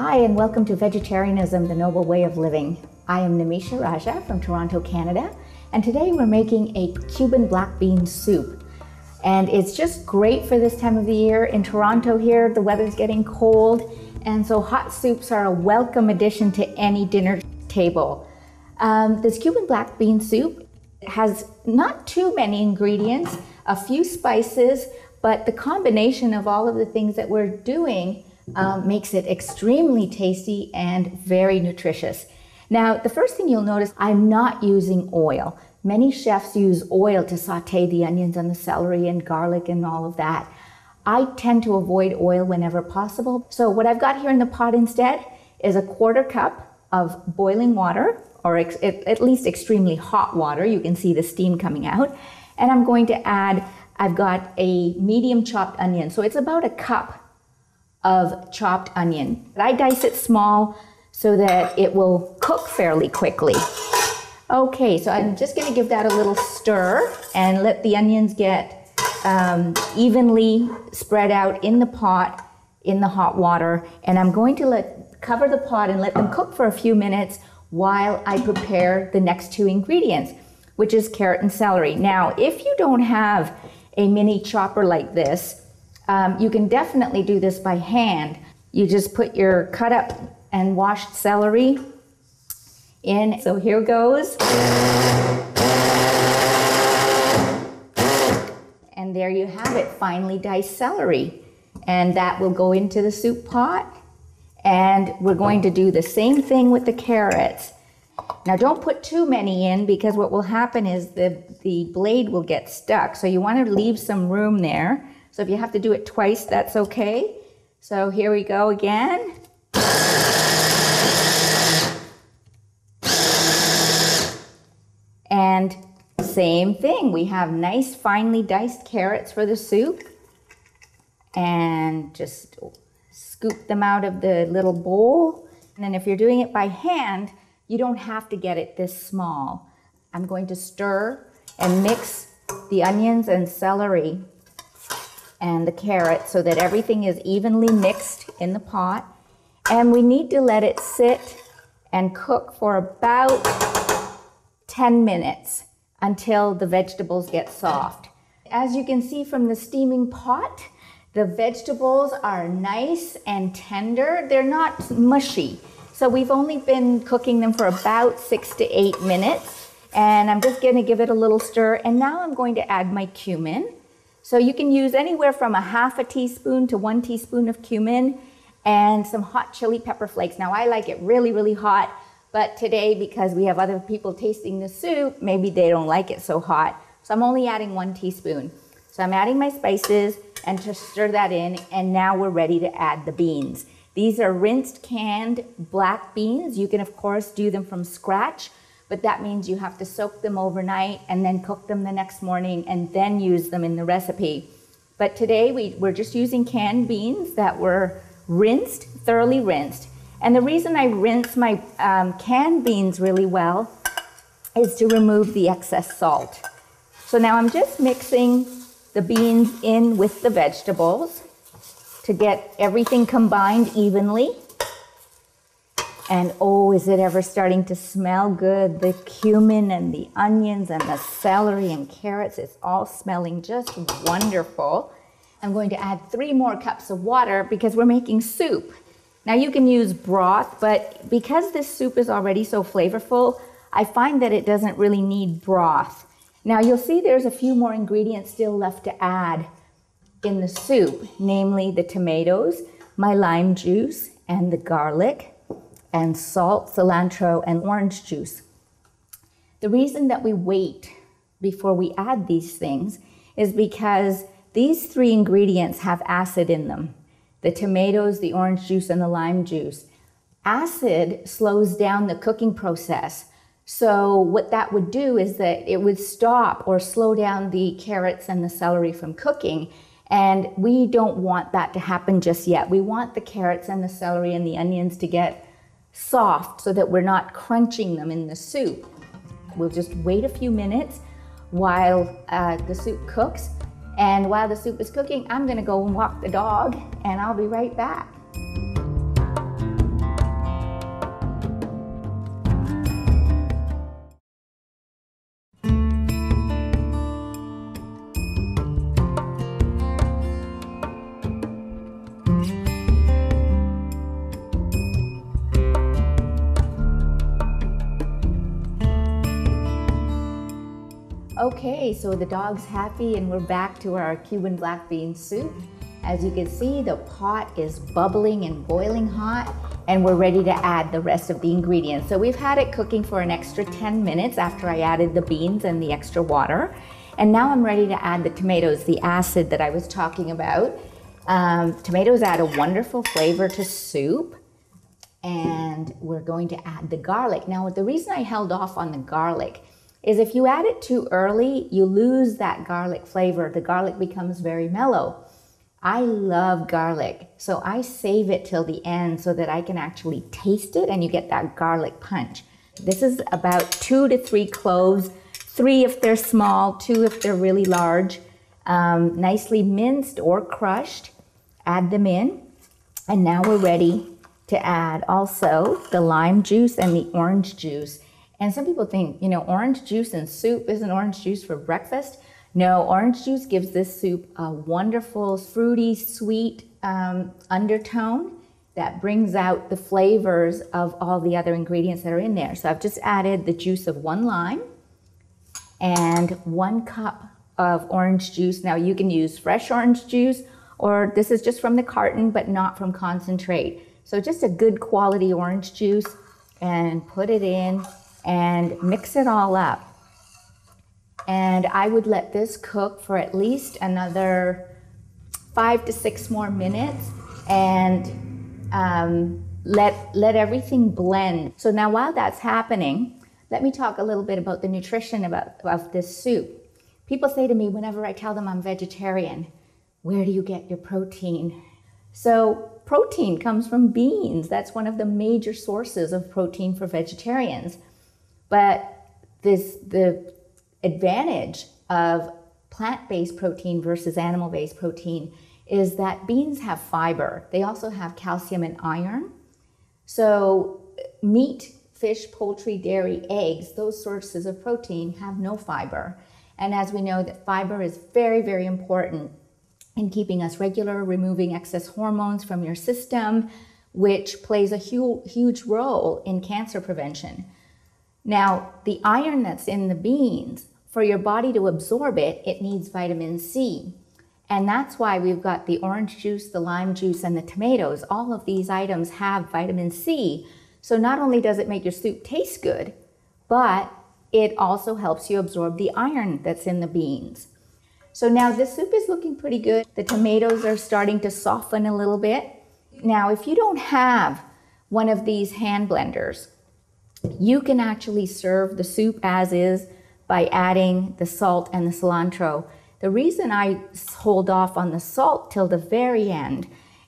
Hi, and welcome to Vegetarianism, the Noble Way of Living. I am Nimisha Raja from Toronto, Canada, and today we're making a Cuban black bean soup. And it's just great for this time of the year. In Toronto here, the weather's getting cold, and so hot soups are a welcome addition to any dinner table. This Cuban black bean soup has not too many ingredients, a few spices, but the combination of all of the things that we're doing makes it extremely tasty and very nutritious. Now, the first thing you'll notice, I'm not using oil. Many chefs use oil to saute the onions and the celery and garlic and all of that. I tend to avoid oil whenever possible. So what I've got here in the pot instead is a 1/4 cup of boiling water, or at least extremely hot water. You can see the steam coming out. And I'm going to add, I've got a medium chopped onion. So it's about a cup of chopped onion. I dice it small so that it will cook fairly quickly. Okay, so I'm just gonna give that a little stir and let the onions get evenly spread out in the pot, in the hot water. And I'm going to cover the pot and let them cook for a few minutes while I prepare the next two ingredients, which is carrot and celery. Now, if you don't have a mini chopper like this, you can definitely do this by hand. You just put your cut up and washed celery in. So here goes. And there you have it, finely diced celery. And that will go into the soup pot. And we're going to do the same thing with the carrots. Now don't put too many in, because what will happen is the blade will get stuck. So you want to leave some room there. So if you have to do it twice, that's okay. So here we go again. And same thing, we have nice finely diced carrots for the soup. And just scoop them out of the little bowl. And then if you're doing it by hand, you don't have to get it this small. I'm going to stir and mix the onions and celery and the carrots so that everything is evenly mixed in the pot. And we need to let it sit and cook for about 10 minutes until the vegetables get soft. As you can see from the steaming pot, the vegetables are nice and tender. They're not mushy. So we've only been cooking them for about 6 to 8 minutes. And I'm just gonna give it a little stir. And now I'm going to add my cumin. So you can use anywhere from a 1/2 teaspoon to 1 teaspoon of cumin and some hot chili pepper flakes. Now I like it really, really hot, but today, because we have other people tasting the soup, maybe they don't like it so hot. So I'm only adding 1 teaspoon. So I'm adding my spices and just stir that in, and now we're ready to add the beans. These are rinsed canned black beans. You can of course do them from scratch, but that means you have to soak them overnight and then cook them the next morning and then use them in the recipe. But today we're just using canned beans that were rinsed, thoroughly rinsed. And the reason I rinse my canned beans really well is to remove the excess salt. So now I'm just mixing the beans in with the vegetables to get everything combined evenly. And oh, is it ever starting to smell good? The cumin and the onions and the celery and carrots, it's all smelling just wonderful. I'm going to add 3 more cups of water because we're making soup. Now you can use broth, but because this soup is already so flavorful, I find that it doesn't really need broth. Now you'll see there's a few more ingredients still left to add in the soup, namely the tomatoes, my lime juice, and the garlic, and salt, cilantro, and orange juice. The reason that we wait before we add these things is because these 3 ingredients have acid in them. The tomatoes, the orange juice, and the lime juice. Acid slows down the cooking process. So what that would do is that it would stop or slow down the carrots and the celery from cooking. And we don't want that to happen just yet. We want the carrots and the celery and the onions to get soft so that we're not crunching them in the soup. We'll just wait a few minutes while the soup cooks. And while the soup is cooking, I'm gonna go and walk the dog, and I'll be right back. Okay, so the dog's happy and we're back to our Cuban black bean soup. As you can see, the pot is bubbling and boiling hot, and we're ready to add the rest of the ingredients. So we've had it cooking for an extra 10 minutes after I added the beans and the extra water. And now I'm ready to add the tomatoes, the acid that I was talking about. Tomatoes add a wonderful flavor to soup. And we're going to add the garlic. Now, the reason I held off on the garlic is if you add it too early, you lose that garlic flavor. The garlic becomes very mellow. I love garlic, so I save it till the end so that I can actually taste it and you get that garlic punch. This is about 2 to 3 cloves, 3 if they're small, 2 if they're really large, nicely minced or crushed. Add them in, and now we're ready to add also the lime juice and the orange juice. And some people think, orange juice in soup, isn't orange juice for breakfast? No, orange juice gives this soup a wonderful, fruity, sweet undertone that brings out the flavors of all the other ingredients that are in there. So I've just added the juice of 1 lime and 1 cup of orange juice. Now you can use fresh orange juice, or this is just from the carton, but not from concentrate. So just a good quality orange juice, and put it in and mix it all up. And I would let this cook for at least another 5 to 6 more minutes, and let everything blend. So now while that's happening, let me talk a little bit about the nutrition of this soup. People say to me whenever I tell them I'm vegetarian, where do you get your protein? So protein comes from beans. That's one of the major sources of protein for vegetarians. But the advantage of plant-based protein versus animal-based protein is that beans have fiber. They also have calcium and iron. So meat, fish, poultry, dairy, eggs, those sources of protein have no fiber. And as we know, that fiber is very, very important in keeping us regular, removing excess hormones from your system, which plays a huge role in cancer prevention. Now, the iron that's in the beans, for your body to absorb it, it needs vitamin C. And that's why we've got the orange juice, the lime juice, and the tomatoes. All of these items have vitamin C. So not only does it make your soup taste good, but it also helps you absorb the iron that's in the beans. So now this soup is looking pretty good. The tomatoes are starting to soften a little bit. Now, if you don't have one of these hand blenders, you can actually serve the soup as is by adding the salt and the cilantro. The reason I hold off on the salt till the very end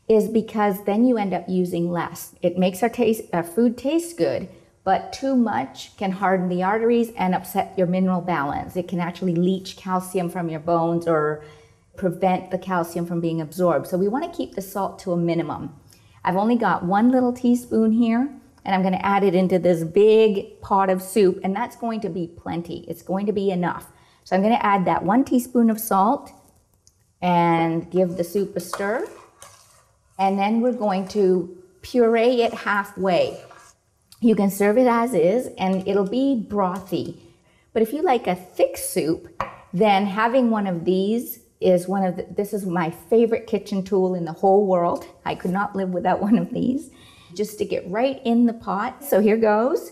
is because then you end up using less. It makes our food taste good, but too much can harden the arteries and upset your mineral balance. It can actually leach calcium from your bones or prevent the calcium from being absorbed. So we want to keep the salt to a minimum. I've only got 1 little teaspoon here, and I'm going to add it into this big pot of soup, and that's going to be plenty. It's going to be enough. So I'm going to add that 1 teaspoon of salt and give the soup a stir. And then we're going to puree it halfway. You can serve it as is, and it'll be brothy. But if you like a thick soup, then having one of these is this is my favorite kitchen tool in the whole world. I could not live without one of these. Just stick it right in the pot. So here goes.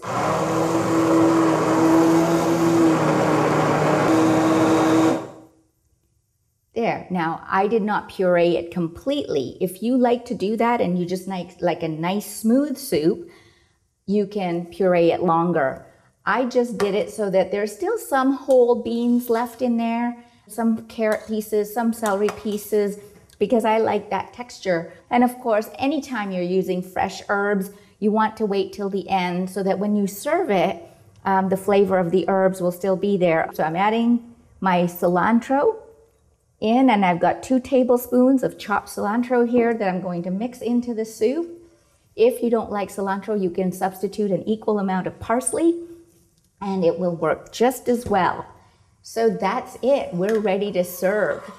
There. Now, I did not puree it completely. If you like to do that and you just like a nice smooth soup, you can puree it longer. I just did it so that there's still some whole beans left in there, some carrot pieces, some celery pieces, because I like that texture. And of course, anytime you're using fresh herbs, you want to wait till the end so that when you serve it, the flavor of the herbs will still be there. So I'm adding my cilantro in, and I've got 2 tablespoons of chopped cilantro here that I'm going to mix into the soup. If you don't like cilantro, you can substitute an equal amount of parsley, and it will work just as well. So that's it. We're ready to serve.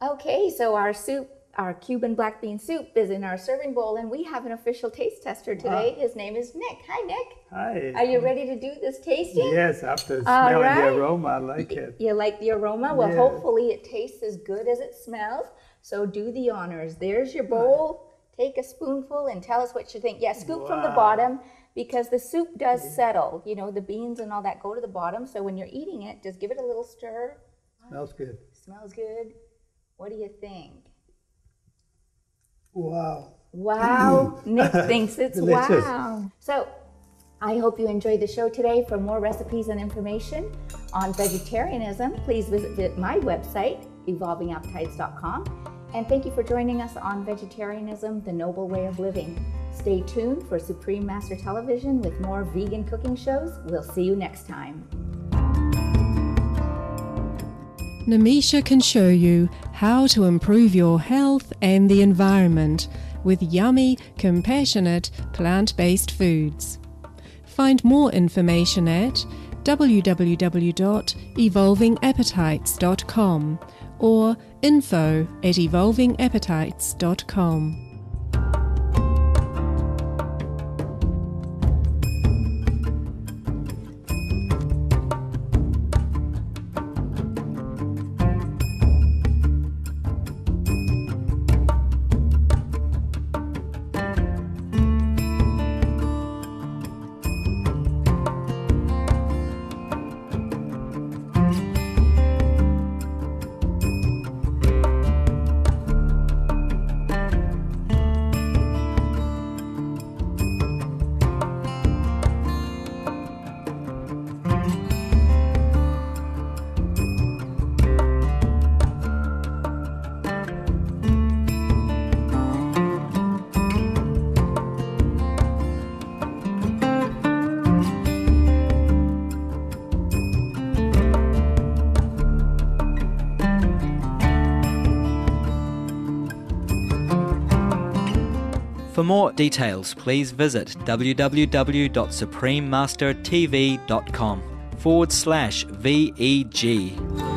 Okay, so our soup our Cuban black bean soup is in our serving bowl, and we have an official taste tester today. His name is Nick. Hi, Nick. Hi. Are you ready to do this tasting? Yes, after smelling the aroma, I like it. You like the aroma? Well, yes. Hopefully it tastes as good as it smells. So do the honors. There's your bowl. Take a spoonful and tell us what you think. Yeah, scoop from the bottom, because the soup does settle. You know, the beans and all that go to the bottom. So when you're eating it, just give it a little stir. Smells good. Smells good. What do you think? Wow. Wow. Nick thinks it's delicious. Wow. So I hope you enjoyed the show today. For more recipes and information on vegetarianism, please visit my website, evolvingappetites.com. And thank you for joining us on Vegetarianism, the Noble Way of Living. Stay tuned for Supreme Master Television with more vegan cooking shows. We'll see you next time. Nimisha can show you how to improve your health and the environment with yummy, compassionate, plant-based foods. Find more information at www.evolvingappetites.com or info@evolvingappetites.com. For more details, please visit www.suprememastertv.com/VEG.